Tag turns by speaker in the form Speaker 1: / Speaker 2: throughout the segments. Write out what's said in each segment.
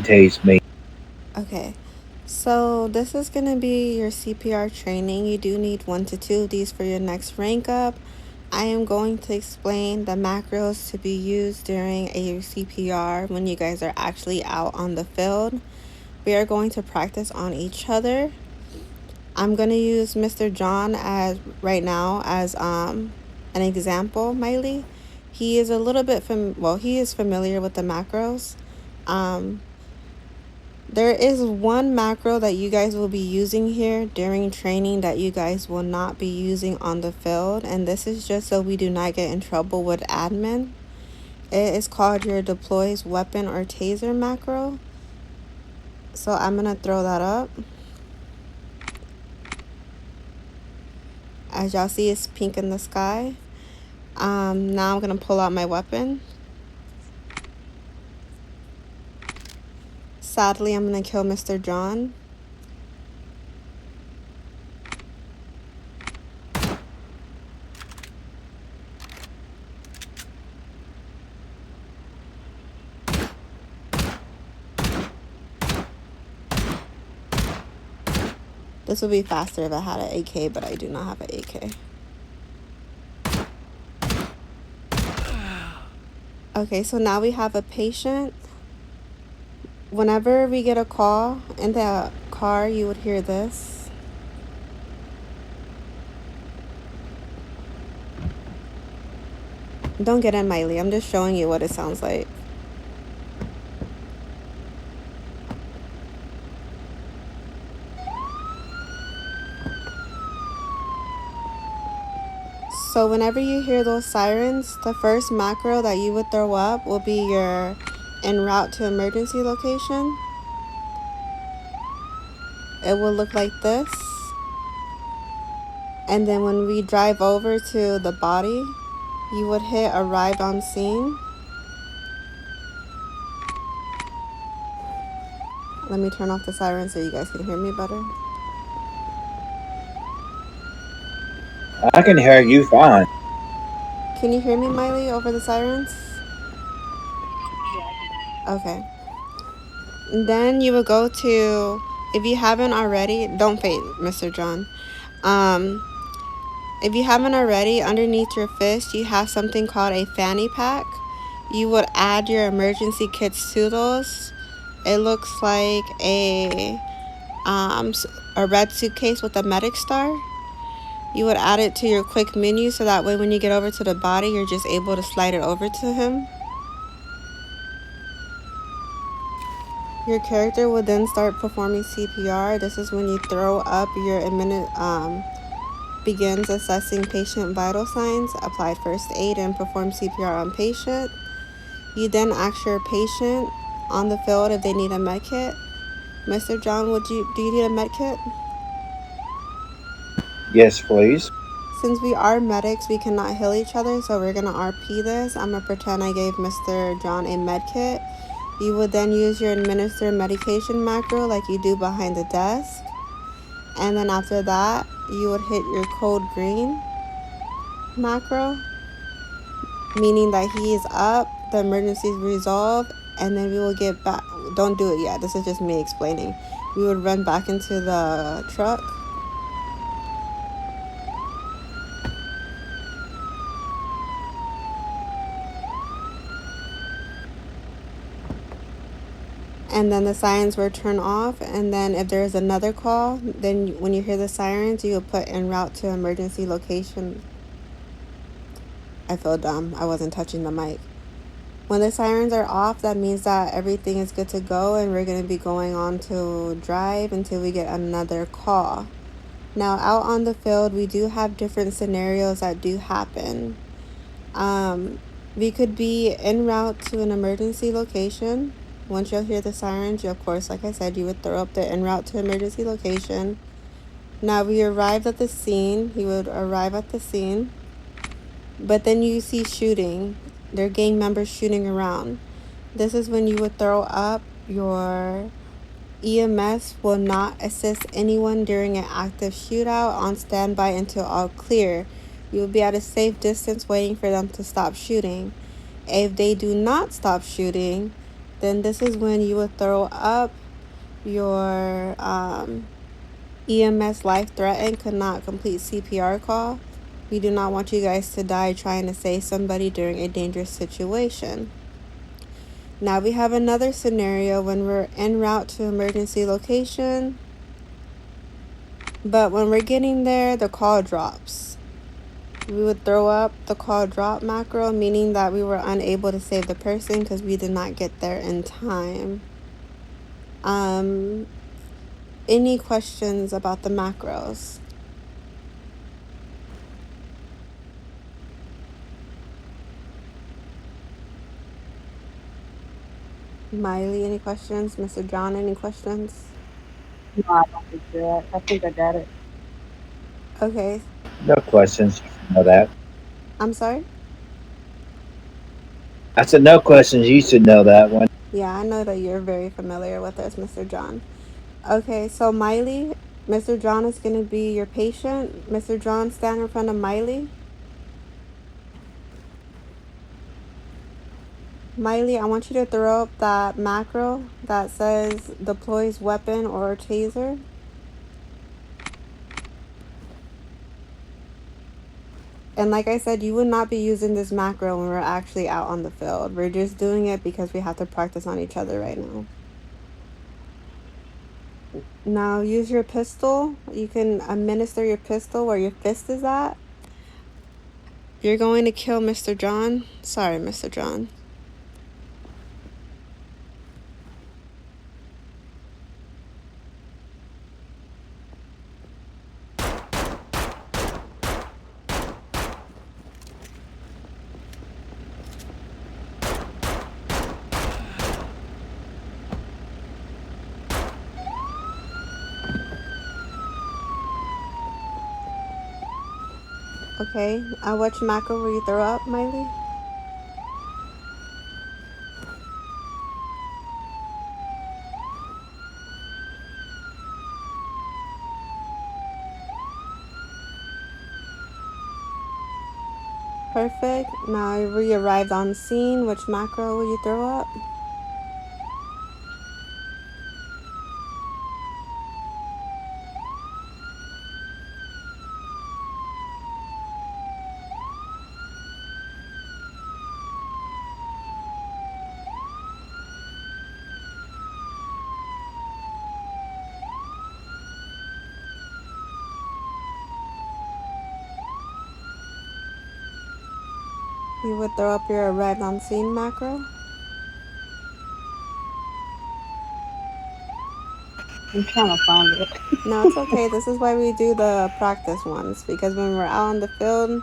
Speaker 1: tase me.
Speaker 2: Okay, so this is going to be your CPR training. You do need 1 to 2 of these for your next rank up. I am going to explain the macros to be used during a CPR when you guys are actually out on the field. We are going to practice on each other. I'm going to use Mr. John as right now as an example, Miley. He is a little bit he is familiar with the macros. Um, there is one macro that you guys will be using here during training that you guys will not be using on the field, and this is just so we do not get in trouble with admin. It is called your deploys weapon or taser macro. So I'm gonna throw that up. As y'all see, it's pink in the sky. Now I'm gonna pull out my weapon. Sadly, I'm gonna kill Mr. John. This would be faster if I had an AK, but I do not have an AK. Okay, so now we have a patient. Whenever we get a call in the car, you would hear this. Don't get in, Miley. I'm just showing you what it sounds like. So whenever you hear those sirens, the first macro that you would throw up will be your en route to emergency location. It will look like this. And then when we drive over to the body, you would hit arrived on scene. Let me turn off the siren so you guys can hear me better.
Speaker 1: I can hear you fine.
Speaker 2: Can you hear me, Miley, over the sirens? Okay. And then you would go to, if you haven't already, don't faint, Mr. John. If you haven't already, underneath your fist, you have something called a fanny pack. You would add your emergency kits to those. It looks like a red suitcase with a medic star. You would add it to your quick menu so that way when you get over to the body, you're just able to slide it over to him. Your character will then start performing CPR. This is when you throw up your begins assessing patient vital signs, applied first aid, and perform CPR on patient. You then ask your patient on the field if they need a med kit. Mr. John, do you need a med kit?
Speaker 1: Yes, please.
Speaker 2: Since we are medics, we cannot heal each other, so we're gonna RP this. I'm gonna pretend I gave Mr. John a med kit. You would then use your administer medication macro like you do behind the desk. And then after that, you would hit your code green macro, meaning that he is up, the emergency is resolved, and then we will get back. Don't do it yet. This is just me explaining. We would run back into the truck. And then the sirens were turned off. And then if there's another call, then when you hear the sirens, you will put en route to emergency location. I feel dumb. I wasn't touching the mic. When the sirens are off, that means that everything is good to go and we're going to be going on to drive until we get another call. Now, out on the field, we do have different scenarios that do happen. We could be en route to an emergency location. Once you'll hear the sirens, you, of course, like I said, you would throw up the en route to emergency location. Now, we arrived at the scene. You would arrive at the scene. But then you see shooting. There are gang members shooting around. This is when you would throw up. Your EMS will not assist anyone during an active shootout on standby until all clear. You will be at a safe distance waiting for them to stop shooting. If they do not stop shooting, then this is when you would throw up your EMS life threatened, could not complete CPR call. We do not want you guys to die trying to save somebody during a dangerous situation. Now we have another scenario when we're en route to emergency location, but when we're getting there, the call drops. We would throw up the call drop macro, meaning that we were unable to save the person because we did not get there in time. Any questions about the macros? Miley, any questions? Mr. John, any questions?
Speaker 3: No, I don't think so. I think I got it.
Speaker 2: Okay,
Speaker 1: No questions. You should know that.
Speaker 2: I'm sorry?
Speaker 1: I said no questions. You should know that one.
Speaker 2: Yeah, I know that you're very familiar with this, Mr. John. Okay, so Miley, Mr. John is going to be your patient. Mr. John, stand in front of Miley. Miley, I want you to throw up that macro that says deploys weapon or taser. And like I said, you would not be using this macro when we're actually out on the field. We're just doing it because we have to practice on each other right now. Now use your pistol. You can administer your pistol where your fist is at. You're going to kill Mr. John. Sorry, Mr. John. Okay, which macro will you throw up, Miley? Perfect. Now we arrived on scene. Which macro will you throw up? You would throw up your arrived on scene macro.
Speaker 3: I'm trying to find it.
Speaker 2: No, it's okay. This is why we do the practice ones, because when we're out on the field,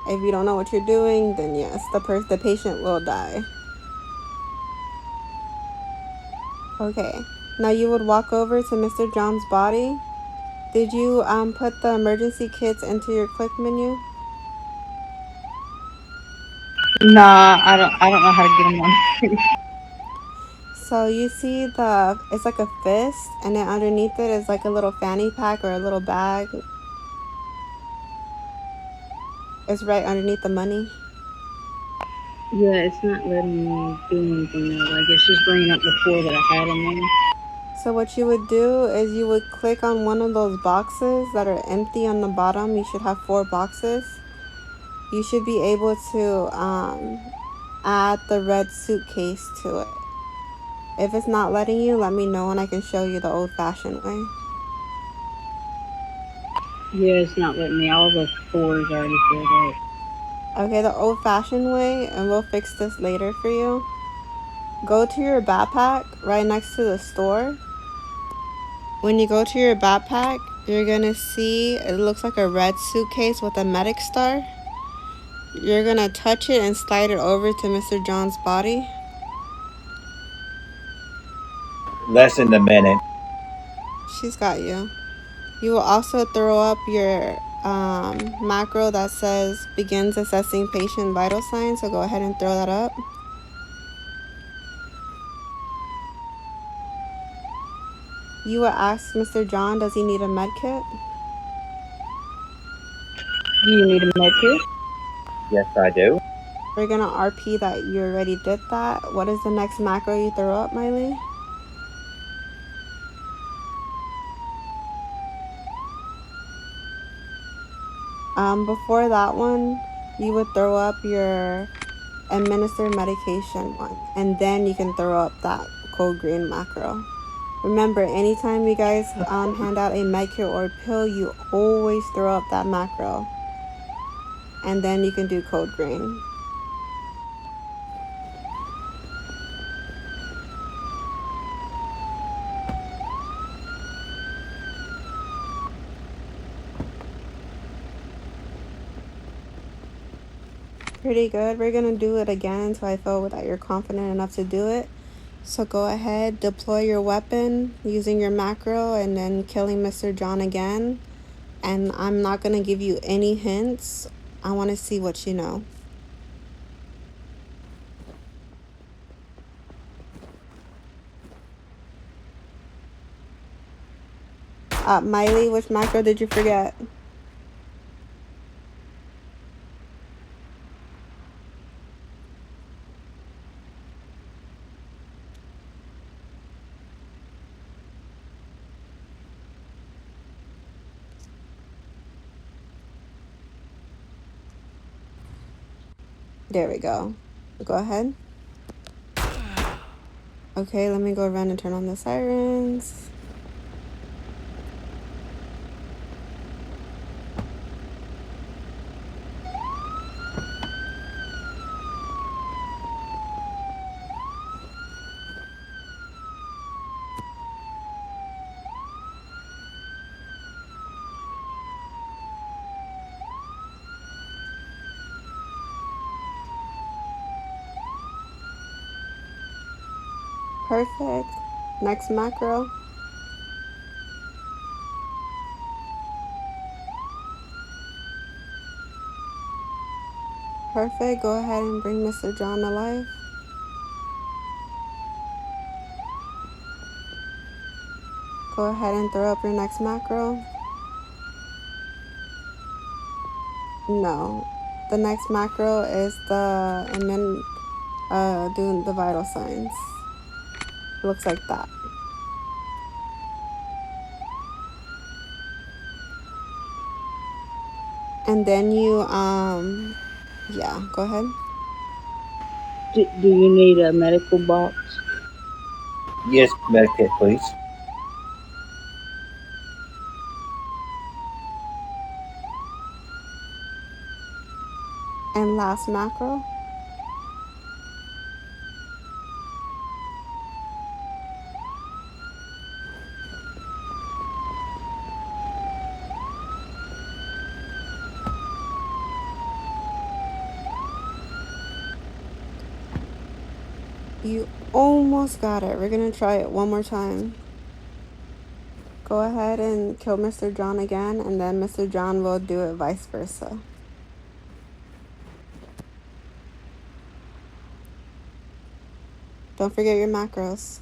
Speaker 2: if you don't know what you're doing, then yes, the patient will die. Okay. Now you would walk over to Mr. John's body. Did you put the emergency kits into your click menu?
Speaker 3: Nah, I don't know how to get them on.
Speaker 2: So you see it's like a fist, and then underneath it is like a little fanny pack or a little bag. It's right underneath the money.
Speaker 3: Yeah, it's not letting me do anything though. Like it's just bringing up the four that I had in there.
Speaker 2: So what you would do is you would click on one of those boxes that are empty on the bottom. You should have 4 boxes. You should be able to add the red suitcase to it. If it's not letting you, let me know and I can show you the old-fashioned way.
Speaker 3: Yeah, it's not letting me. All the fours already filled up.
Speaker 2: Okay, the old-fashioned way, and we'll fix this later for you. Go to your backpack right next to the store. When you go to your backpack, you're gonna see it looks like a red suitcase with a medic star. You're gonna touch it and slide it over to Mr. John's body.
Speaker 1: Less than a minute.
Speaker 2: She's got you. You will also throw up your macro that says begins assessing patient vital signs, so go ahead and throw that up. You will ask Mr. John, does he need a med kit?
Speaker 3: Do you need a med kit?
Speaker 1: Yes, I do.
Speaker 2: We're gonna RP that you already did that. What is the next macro you throw up, Miley? Before that one, you would throw up your administer medication one, and then you can throw up that code green macro. Remember, anytime you guys hand out a medicare or pill, you always throw up that macro, and then you can do code green. Pretty good. We're gonna do it again until I feel that you're confident enough to do it. So go ahead, deploy your weapon using your macro and then killing Mr. John again. And I'm not gonna give you any hints. I want to see what you know. Miley, which macro did you forget? There we go. Go ahead. Okay, let me go around and turn on the sirens. Perfect. Next macro. Perfect. Go ahead and bring Mr. John to life. Go ahead and throw up your next macro. No. The next macro is the doing the vital signs. It looks like that. And then you yeah, go ahead.
Speaker 3: Do you need a medical box?
Speaker 1: Yes, medkit, please.
Speaker 2: And last macro. You almost got it. We're gonna try it one more time. Go ahead and kill Mr. John again, and then Mr. John will do it vice versa. Don't forget your macros.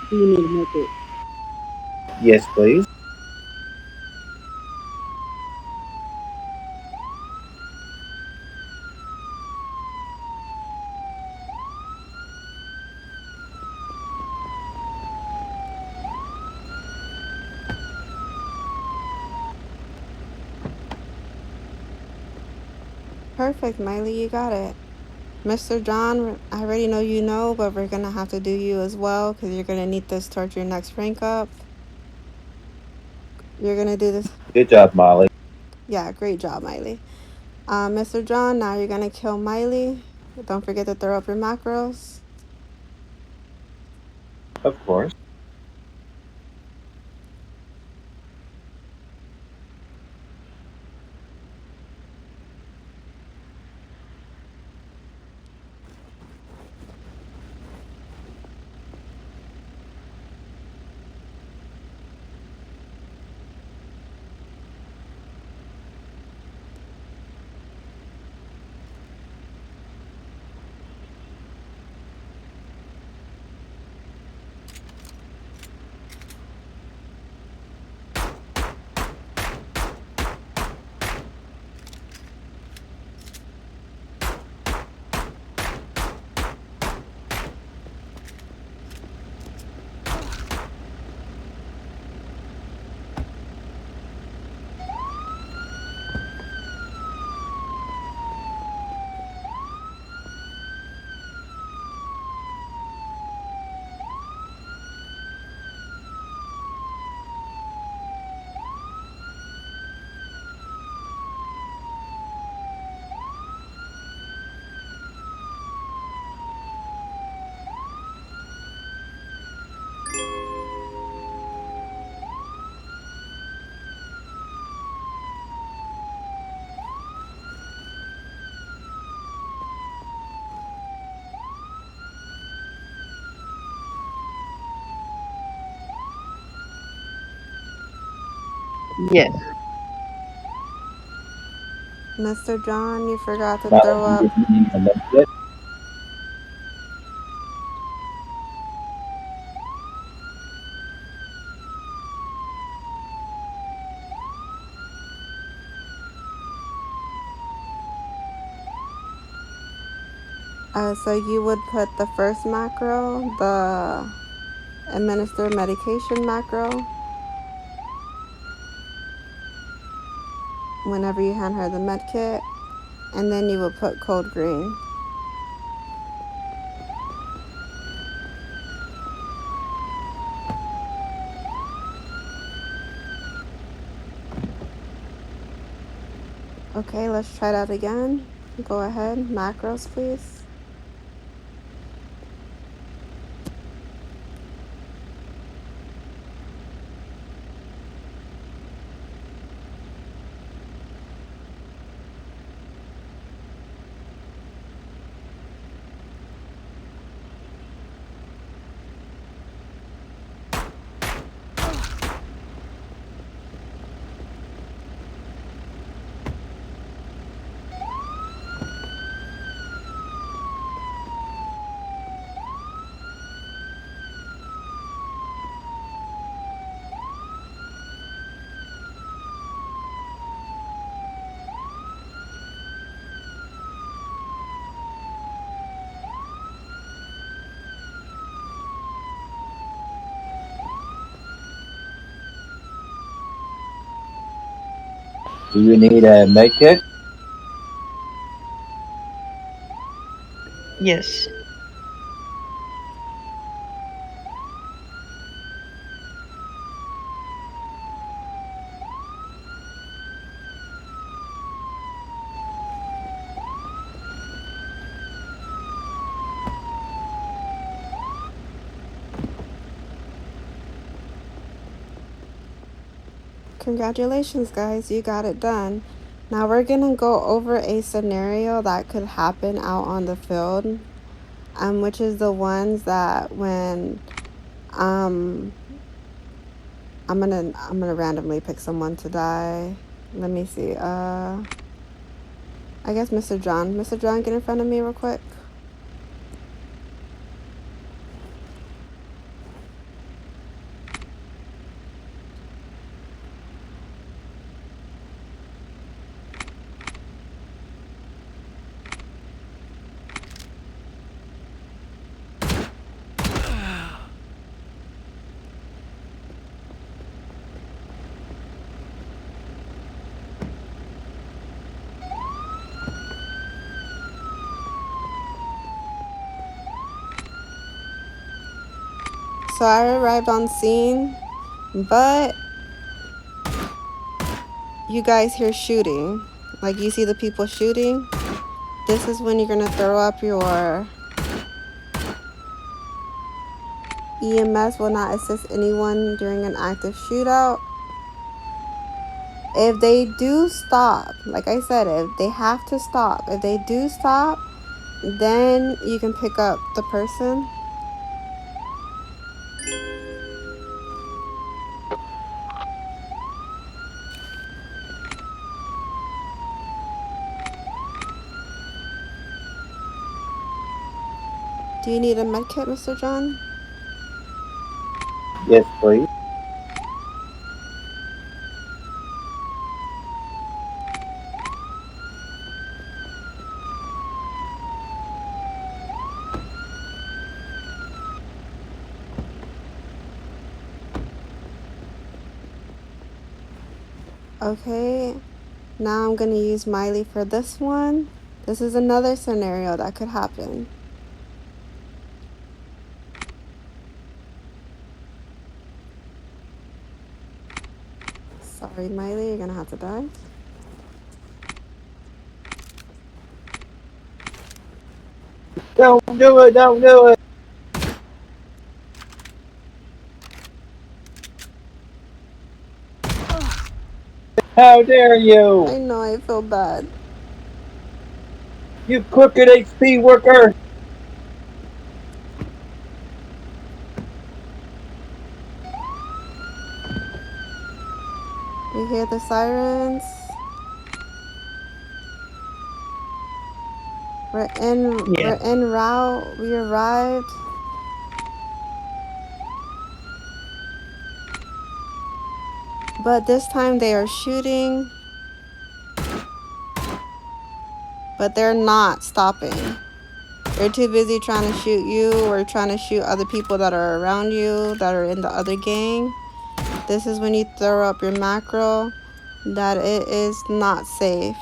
Speaker 3: Do you need to make it?
Speaker 1: Yes, please.
Speaker 2: Perfect, Miley, you got it. Mr. John, I already know you know, but we're gonna have to do you as well because you're gonna need this towards your next rank up. You're gonna do this.
Speaker 1: Good job, Molly.
Speaker 2: Yeah, great job, Miley. Mr. John, now you're gonna kill Miley. Don't forget to throw up your macros.
Speaker 1: Of course.
Speaker 3: Yes.
Speaker 2: Mr. John, you forgot to
Speaker 1: Molly,
Speaker 2: throw
Speaker 1: do
Speaker 2: up.
Speaker 1: you need a med kit?
Speaker 2: So you would put the first macro, the administer medication macro, whenever you hand her the med kit, and then you would put code green. Okay, let's try that again. Go ahead, macros, please.
Speaker 1: Do you need a med kit?
Speaker 3: Yes.
Speaker 2: Congratulations, guys, you got it done. Now we're gonna go over a scenario that could happen out on the field, which is the ones that when um I'm gonna randomly pick someone to die. Let me see. I guess Mr. John. Mr. John, get in front of me real quick. So I arrived on scene, but you guys hear shooting. Like you see the people shooting. This is when you're gonna throw up your EMS will not assist anyone during an active shootout. If they do stop, like I said, if they have to stop, if they do stop, then you can pick up the person. Do you need a med kit, Mr. John?
Speaker 1: Yes, please.
Speaker 2: Okay, now I'm gonna use Miley for this one. This is another scenario that could happen. Sorry, Miley, you're gonna have to die.
Speaker 1: Don't do it. Don't do it. How dare
Speaker 2: I
Speaker 1: you?
Speaker 2: know, I feel bad.
Speaker 1: You crooked HP worker.
Speaker 2: We hear the sirens. We're
Speaker 3: Yeah.
Speaker 2: en route. We arrived. But this time they are shooting. But they're not stopping. They're too busy trying to shoot you or trying to shoot other people that are around you that are in the other gang. This is when you throw up your macro that it is not safe.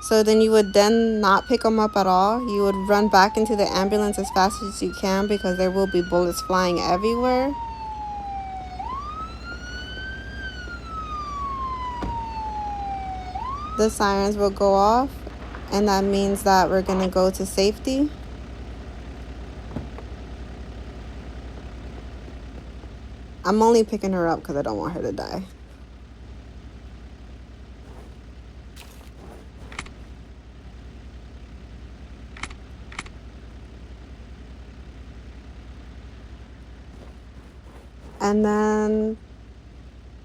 Speaker 2: So then you would then not pick them up at all. You would run back into the ambulance as fast as you can because there will be bullets flying everywhere. The sirens will go off, and that means that we're gonna go to safety. I'm only picking her up because I don't want her to die. And then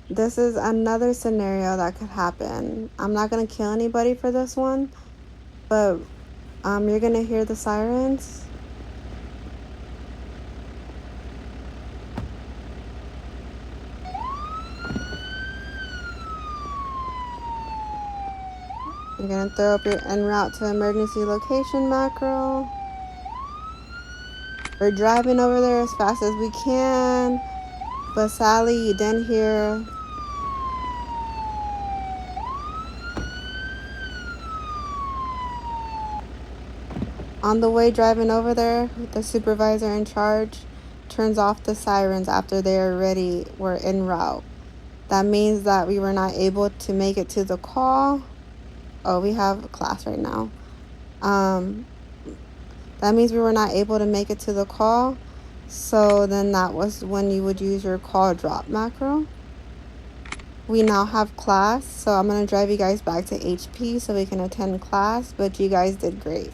Speaker 2: this is another scenario that could happen. I'm not gonna kill anybody for this one, but you're gonna hear the sirens. You're gonna throw up your en route to emergency location macro. We're driving over there as fast as we can, but Sally, you didn't hear. On the way driving over there, the supervisor in charge turns off the sirens after they already were en route. That means that we were not able to make it to the call. Oh, we have a class right now. That means we were not able to make it to the call. So then that was when you would use your call drop macro. We now have class, so I'm going to drive you guys back to HP so we can attend class, but you guys did great.